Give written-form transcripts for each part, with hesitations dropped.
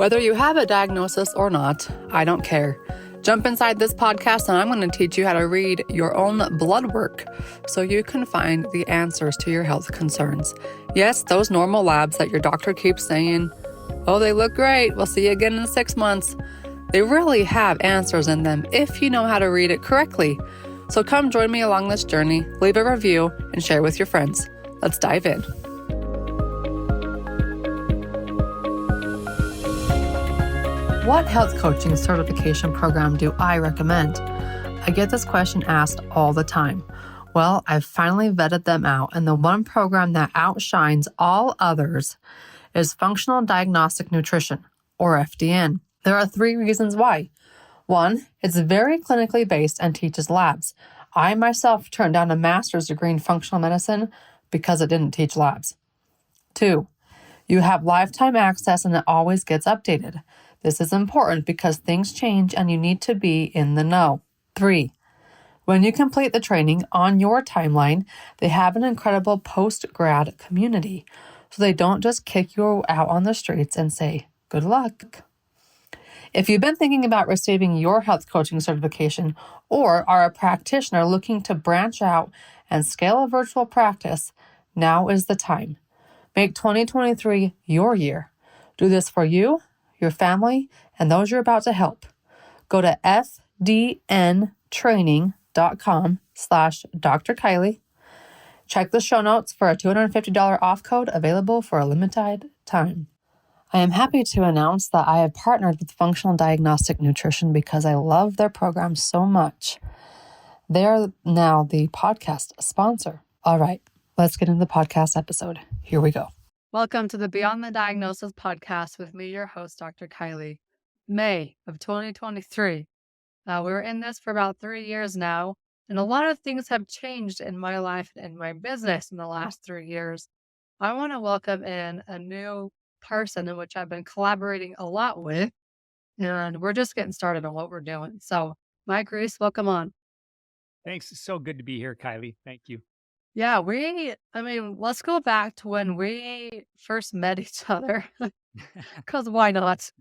Whether you have a diagnosis or not, I don't care. Jump inside this podcast and I'm going to teach you how to read your own blood work so you can find the answers to your health concerns. Yes, those normal labs that your doctor keeps saying, oh, they look great, we'll see you again in 6 months. They really have answers in them if you know how to read it correctly. So come join me along this journey, leave a review, and share with your friends. Let's dive in. What health coaching certification program do I recommend? I get this question asked all the time. Well, I've finally vetted them out, and the one program that outshines all others is Functional Diagnostic Nutrition, or FDN. There are 3 reasons why. 1, it's very clinically based and teaches labs. I myself turned down a master's degree in functional medicine because it didn't teach labs. 2, you have lifetime access and it always gets updated. This is important because things change and you need to be in the know. 3, when you complete the training on your timeline, they have an incredible post-grad community. So they don't just kick you out on the streets and say, good luck. If you've been thinking about receiving your health coaching certification or are a practitioner looking to branch out and scale a virtual practice, now is the time. Make 2023 your year. Do this for you, your family, and those you're about to help. Go to fdntraining.com/Dr. Kylie. Check the show notes for a $250 off code available for a limited time. I am happy to announce that I have partnered with Functional Diagnostic Nutrition because I love their program so much. They are now the podcast sponsor. All right, let's get into the podcast episode. Here we go. Welcome to the Beyond the Diagnosis podcast with me, your host, Dr. Kylie. May of 2023. We're in this for about 3 years now, and a lot of things have changed in my life and my business in the last 3 years. I want to welcome in a new person in which I've been collaborating a lot with, and we're just getting started on what we're doing. So, Mike Rhees, welcome on. Thanks. It's so good to be here, Kylie. Thank you. Yeah, let's go back to when we first met each other, because why not?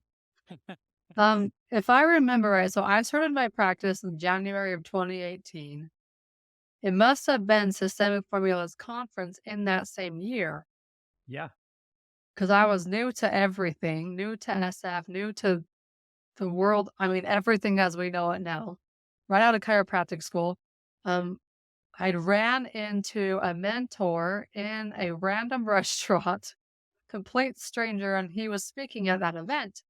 If I remember right, so I started my practice in January of 2018. It must have been Systemic Formulas Conference in that same year. Yeah. Because I was new to everything, new to SF, new to the world. Everything as we know it now. Right out of chiropractic school. I ran into a mentor in a random restaurant, complete stranger, and he was speaking at that event.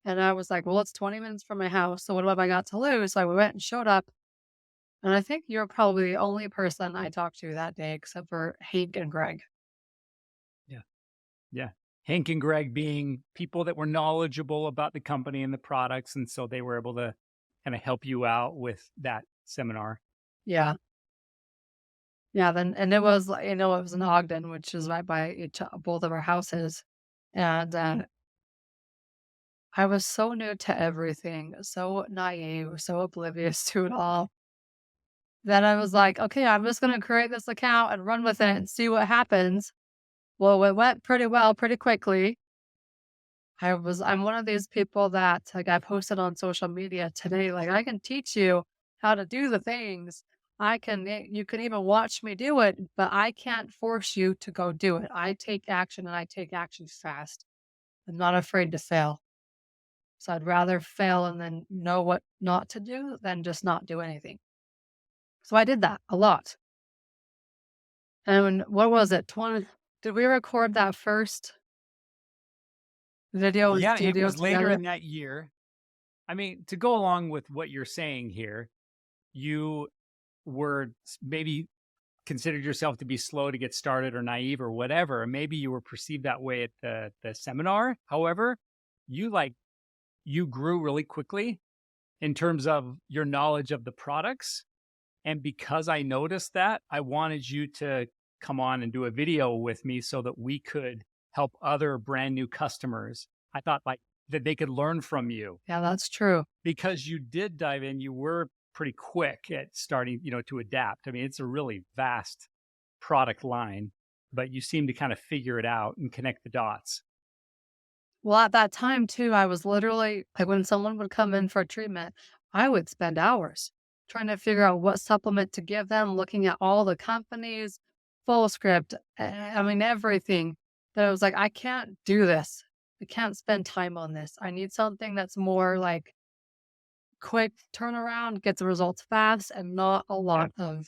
And I was like, well, it's 20 minutes from my house, so what have I got to lose? So I went and showed up. And I think you're probably the only person I talked to that day, except for Hank and Greg. Yeah. Hank and Greg being people that were knowledgeable about the company and the products. And so they were able to kind of help you out with that seminar. Yeah. Yeah, and it was, it was in Ogden, which is right by both of our houses. And I was so new to everything, so naive, so oblivious to it all, that I was like, okay, I'm just going to create this account and run with it and see what happens. Well, it went pretty well, pretty quickly. I'm one of these people that, like, I posted on social media today, like, I can teach you how to do the things. You can even watch me do it, but I can't force you to go do it. I take action and I take action fast. I'm not afraid to fail. So I'd rather fail and then know what not to do than just not do anything. So I did that a lot. And what was it? Did we record that first video? Yeah, it was later in that year. To go along with what you're saying here, you were maybe considered yourself to be slow to get started or naive or whatever. Maybe you were perceived that way at the seminar. However, you grew really quickly in terms of your knowledge of the products. And because I noticed that, I wanted you to come on and do a video with me so that we could help other brand new customers. I thought that they could learn from you. Yeah, that's true. Because you did dive in, you were pretty quick at starting, to adapt. It's a really vast product line, but you seem to kind of figure it out and connect the dots. Well, at that time too, I was literally like when someone would come in for a treatment, I would spend hours trying to figure out what supplement to give them, looking at all the companies, full script, I mean, everything. That I was like, I can't do this. I can't spend time on this. I need something that's more like quick turnaround, gets the results fast, and not a Yeah. lot of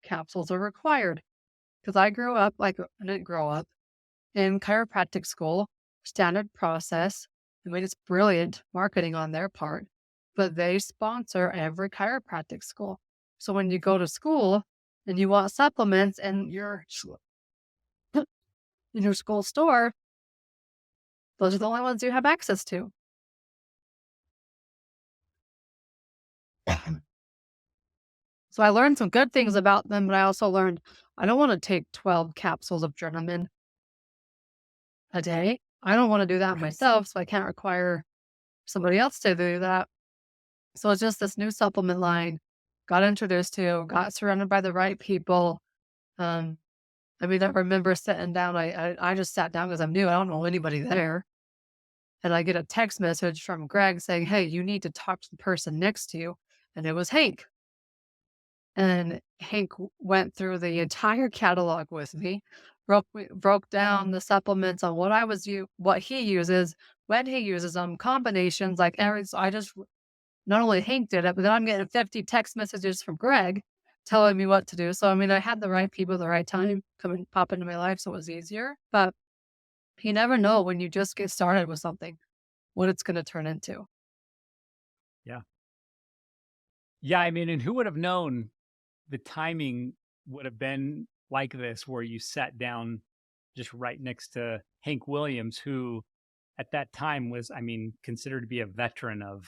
capsules are required. Because I grew up like I didn't grow up in chiropractic school, standard process. I mean, it's brilliant marketing on their part, but they sponsor every chiropractic school. So when you go to school and you want supplements and in your school store, those are the only ones you have access to. So I learned some good things about them, but I also learned I don't want to take 12 capsules of Drenamine a day. I don't want to do that Right. myself, so I can't require somebody else to do that. So it's just this new supplement line, got introduced to, got surrounded by the right people. Um, I mean, I remember sitting down. I just sat down because I'm new. I don't know anybody there. And I get a text message from Greg saying, "Hey, you need to talk to the person next to you." And it was Hank. And Hank went through the entire catalog with me, broke down the supplements on what he uses, when he uses them, combinations, like every so I just not only Hank did it, but then I'm getting 50 text messages from Greg telling me what to do. So I mean, I had the right people at the right time pop into my life, so it was easier. But you never know when you just get started with something, what it's gonna turn into. Yeah. Yeah. I mean, and who would have known the timing would have been like this, where you sat down just right next to Hank Williams, who at that time was, I mean, considered to be a veteran of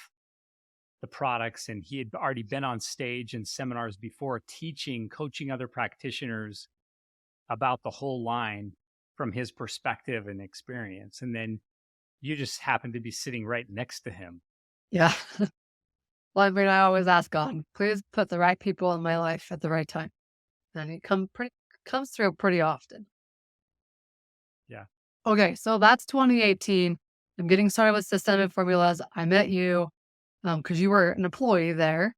the products. And he had already been on stage and seminars before teaching, coaching other practitioners about the whole line from his perspective and experience. And then you just happened to be sitting right next to him. Yeah. Well, I mean, I always ask God, please put the right people in my life at the right time. And he comes through pretty often. Yeah. Okay, so that's 2018. I'm getting started with systemic formulas. I met you because you were an employee there.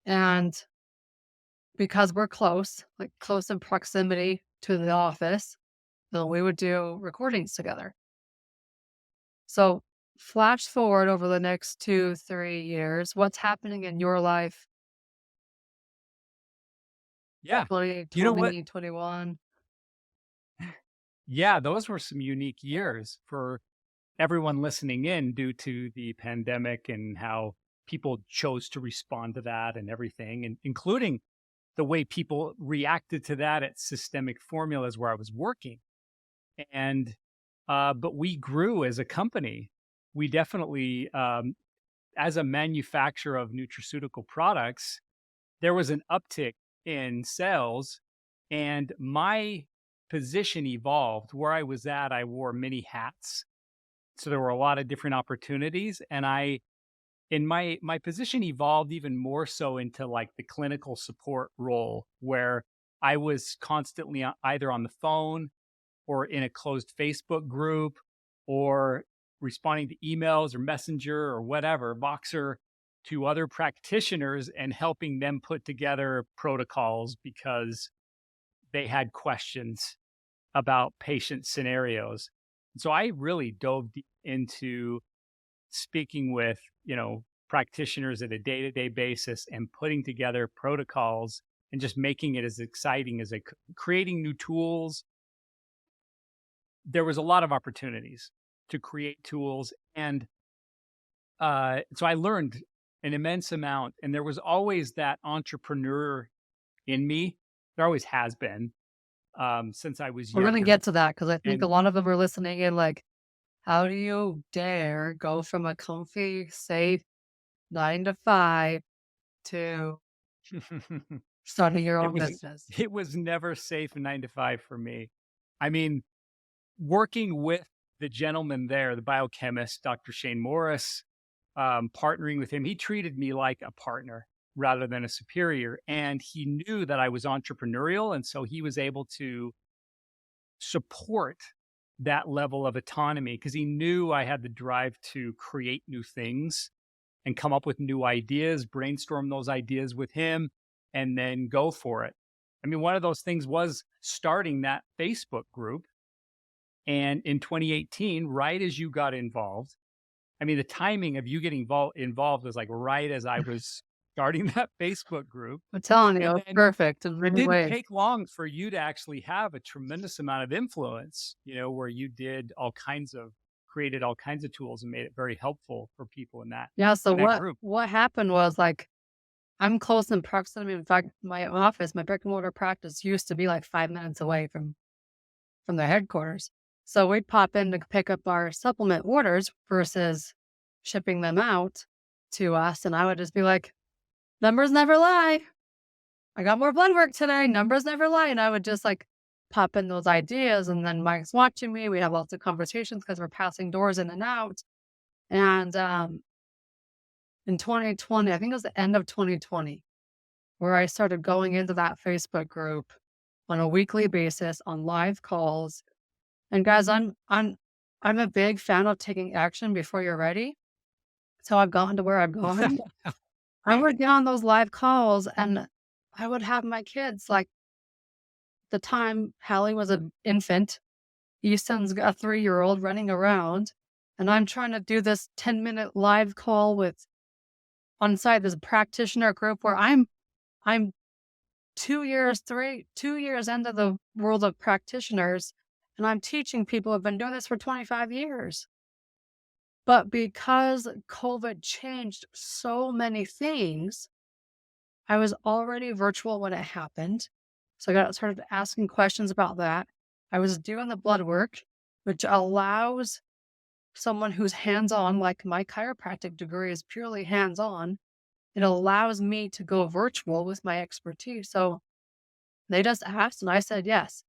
And because we're close, like close in proximity to the office, we would do recordings together. So flash forward over the next 2, 3 years, what's happening in your life? Yeah. 20, You know what? 21. Yeah, those were some unique years for everyone listening in due to the pandemic and how people chose to respond to that and everything, and including the way people reacted to that at Systemic Formulas where I was working. And but we grew as a company. We definitely, as a manufacturer of nutraceutical products, there was an uptick in sales, and my position evolved. Where I was at, I wore many hats, so there were a lot of different opportunities, and I in my position evolved even more so into like the clinical support role, where I was constantly either on the phone or in a closed Facebook group or responding to emails or messenger or whatever, Voxer, to other practitioners and helping them put together protocols because they had questions about patient scenarios. So I really dove deep into speaking with, practitioners at a day-to-day basis and putting together protocols and just making it as exciting as I could, creating new tools. There was a lot of opportunities to create tools, and so I learned an immense amount. And there was always that entrepreneur in me. There always has been, since I was We're gonna younger. get to that because I think a And lot of them are listening in like, how do you dare go from a comfy, safe 9 to 5 to starting your it own was business? it was never safe 9 to 5 for me. I mean, working with the gentleman there, the biochemist, Dr. Shane Morris, partnering with him, he treated me like a partner rather than a superior. And he knew that I was entrepreneurial. And so he was able to support that level of autonomy because he knew I had the drive to create new things and come up with new ideas, brainstorm those ideas with him, and then go for it. I mean, one of those things was starting that Facebook group. And in 2018, right as you got involved, I mean, the timing of you getting involved was like right as I was starting that Facebook group. I'm telling you, And it's then perfect in it many didn't ways. take long for you to actually have a tremendous amount of influence, where you did created all kinds of tools and made it very helpful for people in that Yeah, so in that what group. what happened was, like, I'm close in proximity. In fact, my office, my brick-and-mortar practice used to be, like, 5 minutes away from the headquarters. So we'd pop in to pick up our supplement orders versus shipping them out to us, and I would just be like, "Numbers never lie. I got more blood work today. Numbers never lie." And I would just, like, pop in those ideas, and then Mike's watching me. We have lots of conversations because 'cause we're passing doors in and out. And, in 2020, I think it was the end of 2020, where I started going into that Facebook group on a weekly basis on live calls. And guys, I'm a big fan of taking action before you're ready. So I've gotten to where I've gone. I would get on those live calls and I would have my kids, like, the time Hallie was an infant, Easton's a 3-year-old running around, and I'm trying to do this 10-minute live call with inside this practitioner group where I'm 2 years into the world of practitioners, and I'm teaching people who've been doing this for 25 years. But because COVID changed so many things, I was already virtual when it happened. So I got started asking questions about that. I was doing the blood work, which allows someone who's hands on, like my chiropractic degree is purely hands on. It allows me to go virtual with my expertise. So they just asked and I said yes.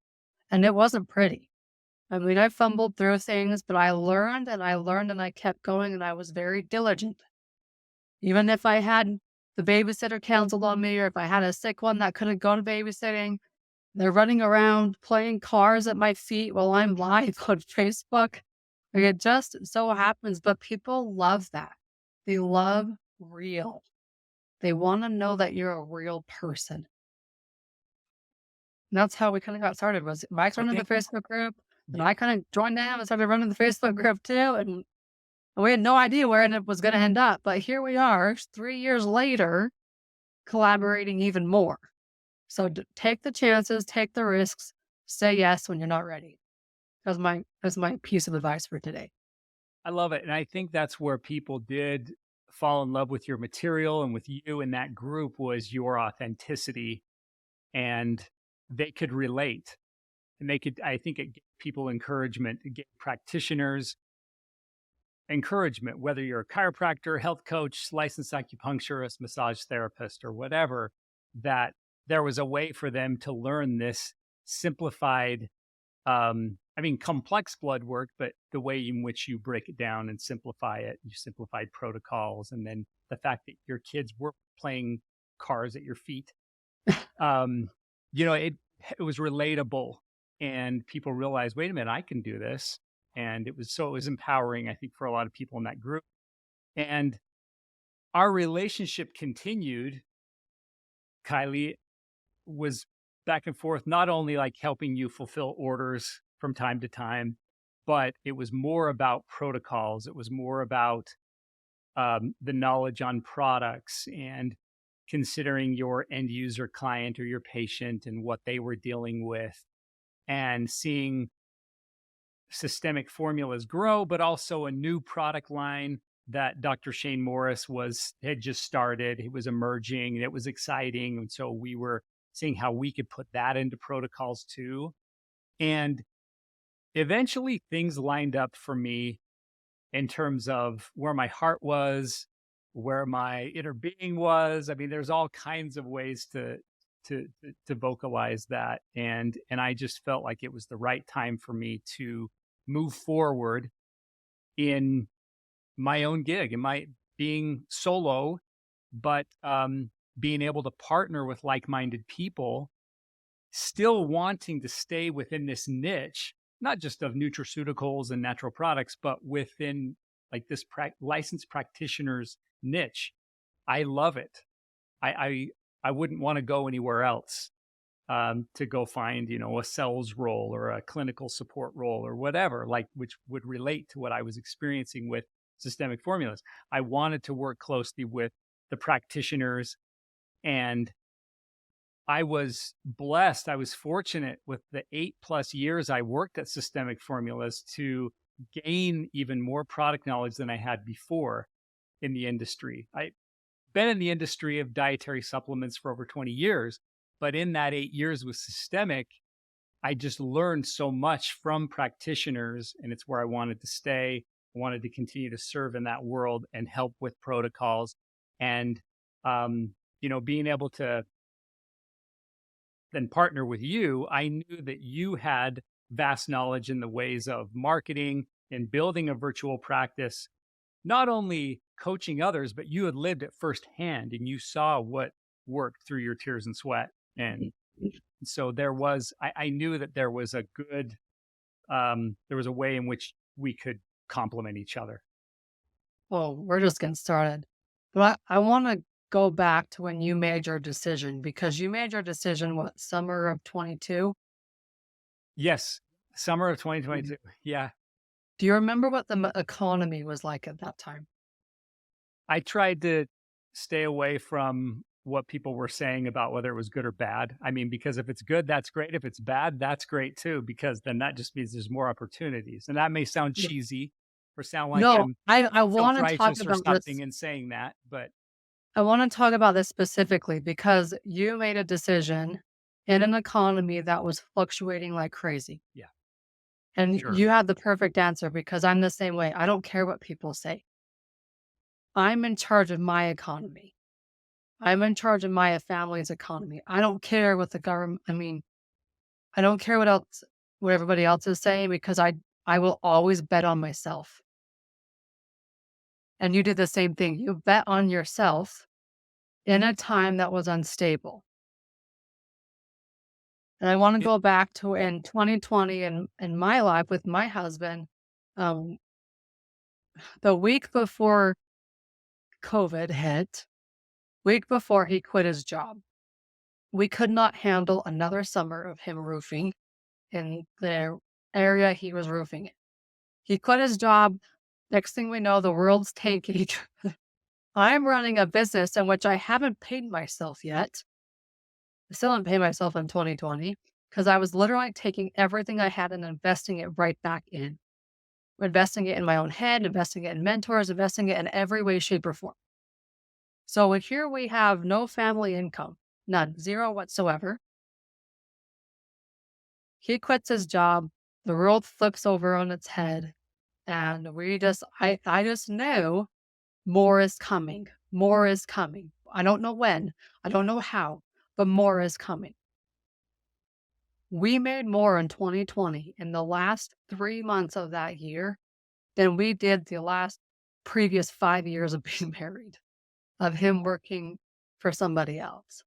And it wasn't pretty. I mean, I fumbled through things, but I learned and I learned and I kept going and I was very diligent. Even if I had the babysitter canceled on me or if I had a sick one that couldn't go to babysitting, they're running around playing cars at my feet while I'm live on Facebook. Like, it just so happens, but people love that. They love real. They want to know that you're a real person. And that's how we kind of got started. Was Mike's I running the think Facebook group, and yeah, I kind of joined in and started running the Facebook group too. And we had no idea where it was going to end up, but here we are, 3 years later, collaborating even more. So take the chances, take the risks, say yes when you're not ready. That's my piece of advice for today. I love it. And I think that's where people did fall in love with your material and with you in that group was your authenticity and they could relate and I think it gave people encouragement, it gave practitioners encouragement, whether you're a chiropractor, health coach, licensed acupuncturist, massage therapist, or whatever, that there was a way for them to learn this simplified, complex blood work, but the way in which you break it down and simplify it, you simplified protocols. And then the fact that your kids were playing cars at your feet, um, it was relatable and people realized, wait a minute, I can do this. And it was empowering, I think, for a lot of people in that group. And our relationship continued. Kylie was back and forth, not only like helping you fulfill orders from time to time, but it was more about protocols. It was more about the knowledge on products and considering your end user client or your patient and what they were dealing with and seeing systemic formulas grow, but also a new product line that Dr. Shane Morris had just started. It was emerging and it was exciting. And so we were seeing how we could put that into protocols too. And eventually things lined up for me in terms of where my heart was, where my inner being was. I mean, there's all kinds of ways to vocalize that. And I just felt like it was the right time for me to move forward in my own gig, in my being solo, but being able to partner with like-minded people, still wanting to stay within this niche, not just of nutraceuticals and natural products, but within like this licensed practitioner's niche. I love it. I wouldn't want to go anywhere else to go find, a sales role or a clinical support role or whatever, like which would relate to what I was experiencing with systemic formulas. I wanted to work closely with the practitioners, and I was blessed. I was fortunate with the 8+ years I worked at Systemic Formulas to gain even more product knowledge than I had before in the industry. I've been in the industry of dietary supplements for over 20 years, but in that 8 years with Systemic, I just learned so much from practitioners, and it's where I wanted to stay. I wanted to continue to serve in that world and help with protocols. And, being able to then partner with you, I knew that you had vast knowledge in the ways of marketing and building a virtual practice, not only coaching others, but you had lived it firsthand and you saw what worked through your tears and sweat. And so I knew that there was a good, there was a way in which we could complement each other. Well, we're just getting started. But I want to go back to when you made your decision because you made your decision, what, summer of 22? Yes. Summer of 2022. Yeah. Do you remember what the economy was like at that time? I tried to stay away from what people were saying about whether it was good or bad. I mean, because if it's good, that's great. If it's bad, that's great too, because then that just means there's more opportunities. And that may sound Yeah. cheesy or sound like No, I'm I want to talk self-righteous or about this. something in saying that, but I want to talk about this specifically because you made a decision in an economy that was fluctuating like crazy. yeah, And sure. you had the perfect answer because I'm the same way. I don't care what people say. I'm in charge of my economy. I'm in charge of my family's economy. I don't care what the government, I don't care what everybody else is saying because I will always bet on myself. And you did the same thing. You bet on yourself in a time that was unstable. And I want to It, go back to in 2020 and in my life with my husband, um, the week before COVID hit, week before he quit his job. We could not handle another summer of him roofing in the area he was roofing in. He quit his job. Next thing we know, the world's tanking. I'm running a business in which I haven't paid myself yet. I still haven't paid myself in 2020 because I was literally taking everything I had and investing it right back in. Investing it in my own head, investing it in mentors, investing it in every way, shape, or form. So here we have no family income, none, zero whatsoever. He quits his job. The world flips over on its head. And I just know more is coming. More is coming. I don't know when, I don't know how, but more is coming. We made more in 2020 in the last 3 months of that year than we did the last previous 5 years of being married, of him working for somebody else.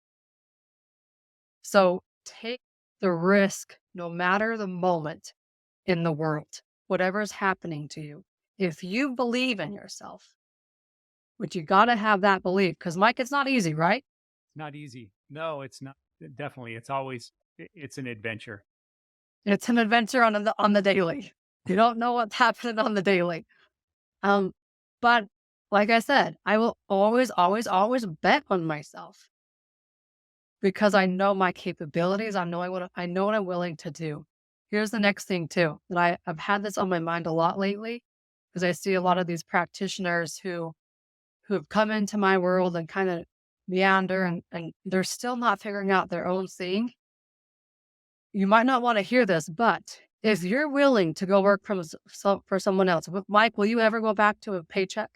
So take the risk, no matter the moment in the world, whatever's happening to you. If you believe in yourself, but you got to have that belief because, Mike, it's not easy, right? not easy. No, it's not. Definitely. It's an adventure. It's an adventure on the daily. You don't know what's happening on the daily. But like I said, I will always, always, always bet on myself because I know my capabilities. I know what I'm willing to do. Here's the next thing too, that I've had this on my mind a lot lately because I see a lot of these practitioners who have come into my world and kind of meander and they're still not figuring out their own thing. You might not want to hear this, but if you're willing to go work for someone else, Mike, will you ever go back to a paycheck?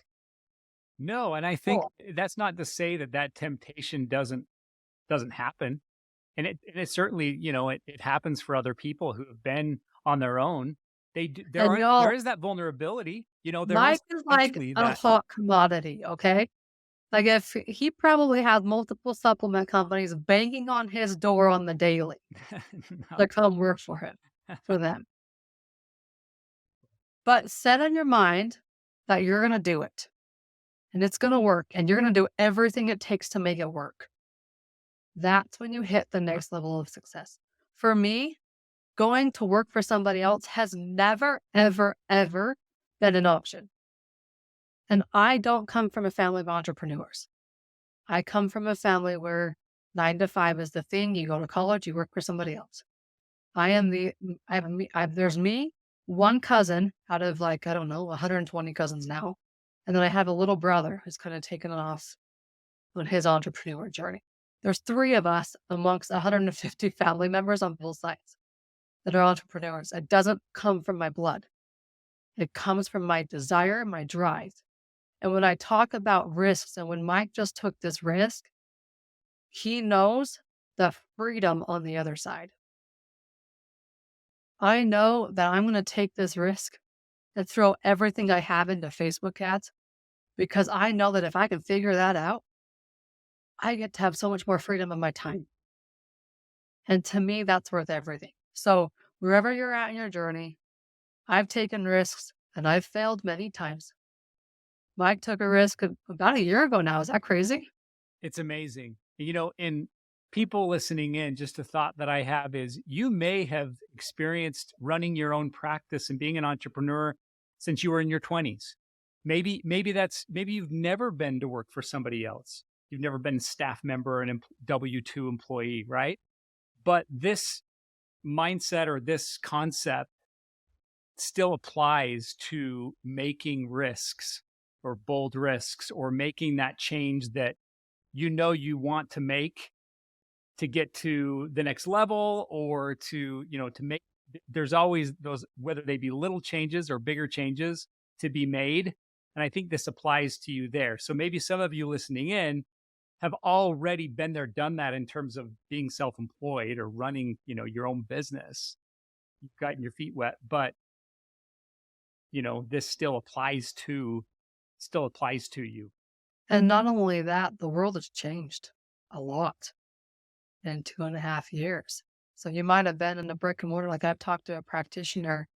No, and I think Oh, that's not to say that temptation doesn't happen. And it certainly, it happens for other people who have been on their own. and There y'all, is that vulnerability. There is Mike is like potentially a that. hot commodity, okay? Like if he probably has multiple supplement companies banging on his door on the daily No. to come work for him, for them. But set in your mind that you're going to do it and it's going to work and you're going to do everything it takes to make it work. That's when you hit the next level of success. For me, going to work for somebody else has never, ever, ever been an option. And I don't come from a family of entrepreneurs. I come from a family where 9 to 5 is the thing. You go to college, you work for somebody else. There's me, one cousin out of I don't know, 120 cousins now. And then I have a little brother who's kind of taken it off on his entrepreneur journey. There's 3 of us amongst 150 family members on both sides that are entrepreneurs. It doesn't come from my blood. It comes from my desire, my drive. And when I talk about risks, and when Mike just took this risk, he knows the freedom on the other side. I know that I'm going to take this risk and throw everything I have into Facebook ads because I know that if I can figure that out, I get to have so much more freedom of my time. And to me, that's worth everything. So wherever you're at in your journey, I've taken risks and I've failed many times. Mike took a risk about a year ago now. Is that crazy? It's amazing. In people listening in, just a thought that I have is you may have experienced running your own practice and being an entrepreneur since you were in your 20s. Maybe you've never been to work for somebody else. You've never been a staff member, an W-2 employee, right? But this mindset or this concept still applies to making risks or bold risks or making that change that you want to make to get to the next level or to make. There's always those, whether they be little changes or bigger changes to be made. And I think this applies to you there. So maybe some of you listening in have already been there, done that in terms of being self-employed or running, your own business. You've gotten your feet wet, but this still applies to you. And not only that, the world has changed a lot in 2.5 years. So you might have been in a brick and mortar. Like I've talked to a practitioner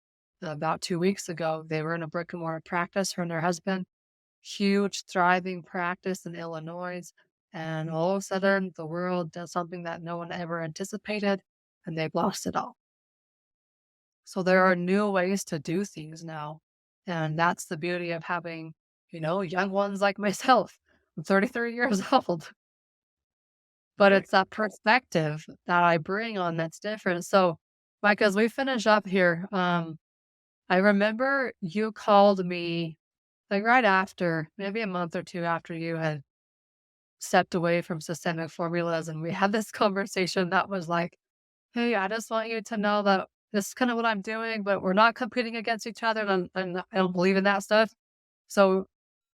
about 2 weeks ago. They were in a brick and mortar practice, her and her husband, huge thriving practice in Illinois. And all of a sudden the world does something that no one ever anticipated and they've lost it all. So there are new ways to do things now. And that's the beauty of having, young ones like myself. I'm 33 years old. But it's that perspective that I bring on that's different. So, Mike, as we finish up here, I remember you called me right after, maybe a month or 2 after you had stepped away from systemic formulas. And we had this conversation that was like, hey, I just want you to know that this is kind of what I'm doing, but we're not competing against each other. And I don't believe in that stuff. So,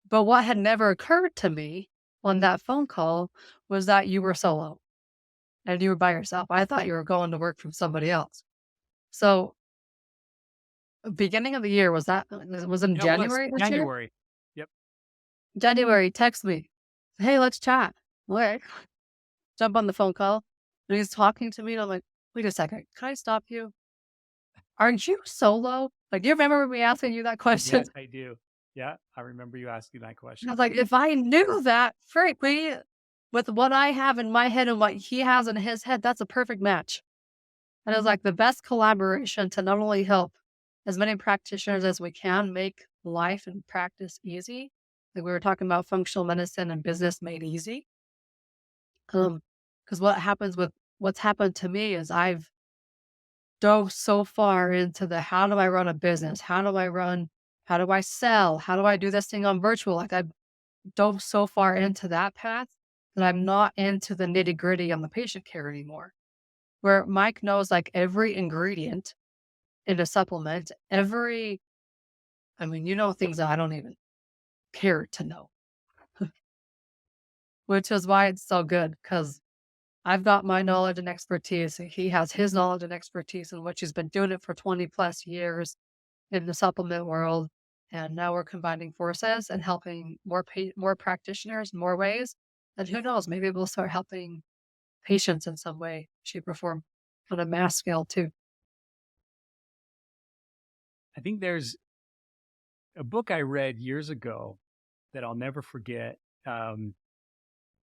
but what had never occurred to me on that phone call was that you were solo and you were by yourself. I thought you were going to work from somebody else. So, beginning of the year, was in January this year? January. Yep. January, text me. Hey, let's chat. What? Jump on the phone call. And he's talking to me. And I'm like, wait a second. Can I stop you? Aren't you solo? Do you remember me asking you that question? Yes, I do. Yeah, I remember you asking that question. I was like, if I knew that, frankly, with what I have in my head and what he has in his head, that's a perfect match. And it was like the best collaboration to not only help as many practitioners as we can make life and practice easy. Like we were talking about functional medicine and business made easy. Because what's happened to me is I've dove so far into the how do I run a business? How do I sell? How do I do this thing on virtual? I've dove so far into that path that I'm not into the nitty gritty on the patient care anymore. Where Mike knows every ingredient in a supplement, things that I don't even care to know. Which is why it's so good, because I've got my knowledge and expertise. He has his knowledge and expertise in which he's been doing it for 20 plus years in the supplement world. And now we're combining forces and helping more practitioners, more ways. And who knows, maybe we'll start helping patients in some way, shape, or form on a mass scale too. I think there's a book I read years ago that I'll never forget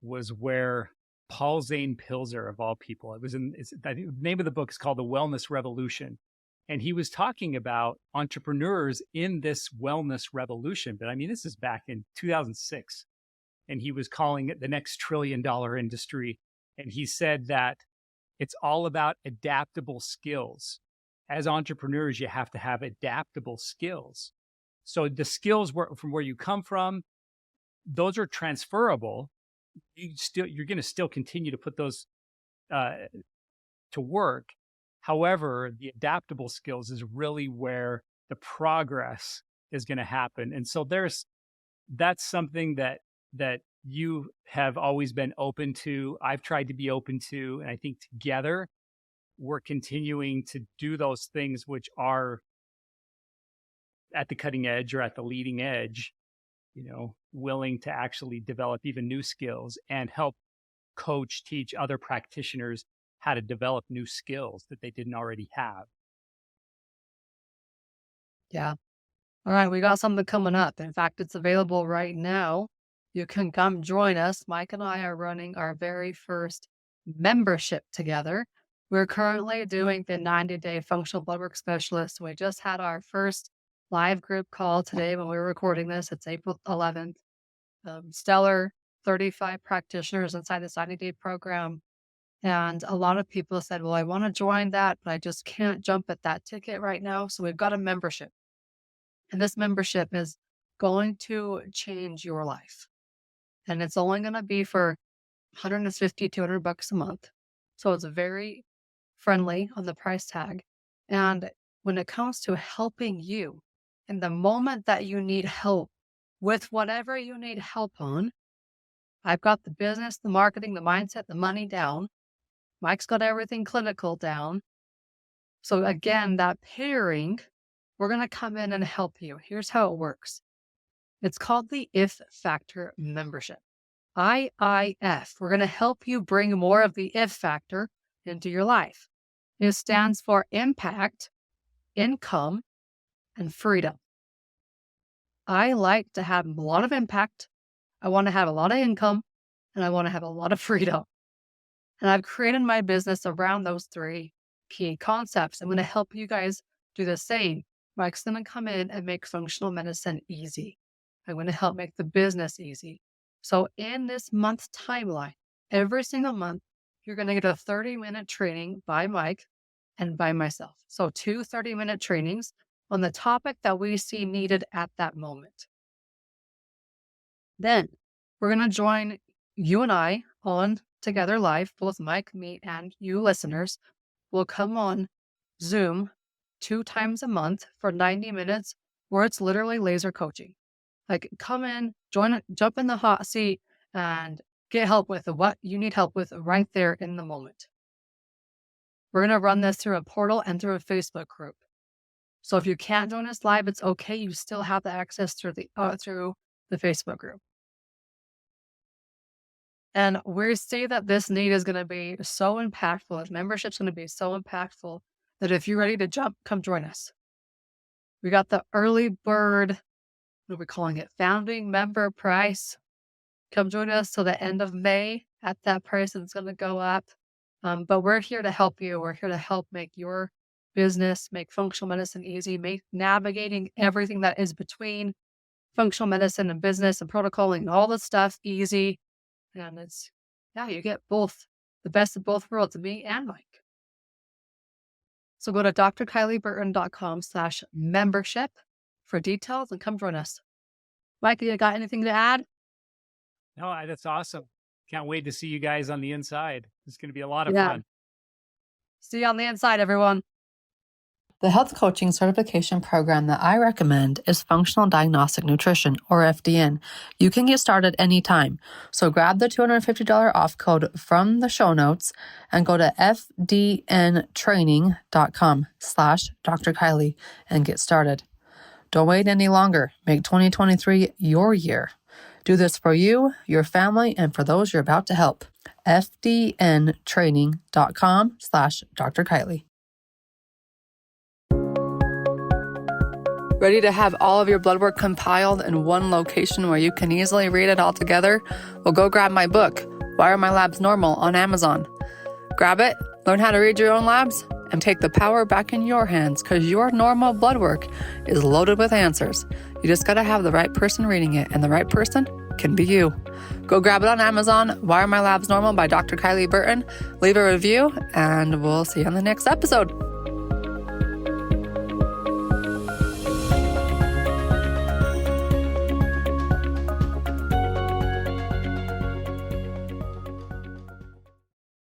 was where Paul Zane Pilzer, of all people, I think the name of the book is called The Wellness Revolution. And he was talking about entrepreneurs in this wellness revolution. But I mean, this is back in 2006. And he was calling it the next $1 trillion industry. And he said that it's all about adaptable skills. As entrepreneurs, you have to have adaptable skills. So the skills from where you come from, those are transferable. You're going to still continue to put those to work. However, the adaptable skills is really where the progress is going to happen. And so that's something that you have always been open to. I've tried to be open to, and I think together we're continuing to do those things which are at the cutting edge or at the leading edge, willing to actually develop even new skills and help coach, teach other practitioners how to develop new skills that they didn't already have. Yeah. All right. We got something coming up. In fact, it's available right now. You can come join us. Mike and I are running our very first membership together. We're currently doing the 90-day functional bloodwork specialist. We just had our first live group call today when we were recording this. It's April 11th. Stellar 35 practitioners inside this 90-day program. And a lot of people said, well, I want to join that, but I just can't jump at that ticket right now. So we've got a membership. And this membership is going to change your life. And it's only going to be for $150, $200 a month. So it's very friendly on the price tag. And when it comes to helping you in the moment that you need help with whatever you need help on, I've got the business, the marketing, the mindset, the money down. Mike's got everything clinical down. So again, that pairing, we're going to come in and help you. Here's how it works. It's called the If Factor membership. IIF. We're going to help you bring more of the if factor into your life. It stands for impact, income, and freedom. I like to have a lot of impact. I want to have a lot of income, and I want to have a lot of freedom. And I've created my business around those three key concepts. I'm going to help you guys do the same. Mike's going to come in and make functional medicine easy. I'm going to help make the business easy. So in this month's timeline, every single month, you're going to get a 30-minute training by Mike and by myself. So 2 30-minute trainings on the topic that we see needed at that moment. Then we're going to join you and I on together live, both Mike, me, and you listeners will come on Zoom 2 times a month for 90 minutes where it's literally laser coaching. Like come in, join, jump in the hot seat and get help with what you need help with right there in the moment. We're going to run this through a portal and through a Facebook group. So if you can't join us live, it's okay. You still have the access through the Facebook group. And we see that this need is going to be so impactful. This membership's going to be so impactful that if you're ready to jump, come join us. We got the early bird, what are we calling it? Founding member price. Come join us till the end of May at that price. It's going to go up. But we're here to help you. We're here to help make your business, make functional medicine easy, make navigating everything that is between functional medicine and business and protocoling and all the stuff easy. And you get both, the best of both worlds, me and Mike. So go to drkylieburton.com/membership for details and come join us. Mike, you got anything to add? No, that's awesome. Can't wait to see you guys on the inside. It's going to be a lot of fun. See you on the inside, everyone. The health coaching certification program that I recommend is Functional Diagnostic Nutrition, or FDN. You can get started anytime. So grab the $250 off code from the show notes and go to fdntraining.com/Dr. Kylie and get started. Don't wait any longer. Make 2023 your year. Do this for you, your family, and for those you're about to help. fdntraining.com/Dr. Kylie. Ready to have all of your blood work compiled in one location where you can easily read it all together? Well, go grab my book, Why Are My Labs Normal, on Amazon. Grab it, learn how to read your own labs, and take the power back in your hands, because your normal blood work is loaded with answers. You just gotta have the right person reading it, and the right person can be you. Go grab it on Amazon, Why Are My Labs Normal by Dr. Kylie Burton. Leave a review, and we'll see you on the next episode.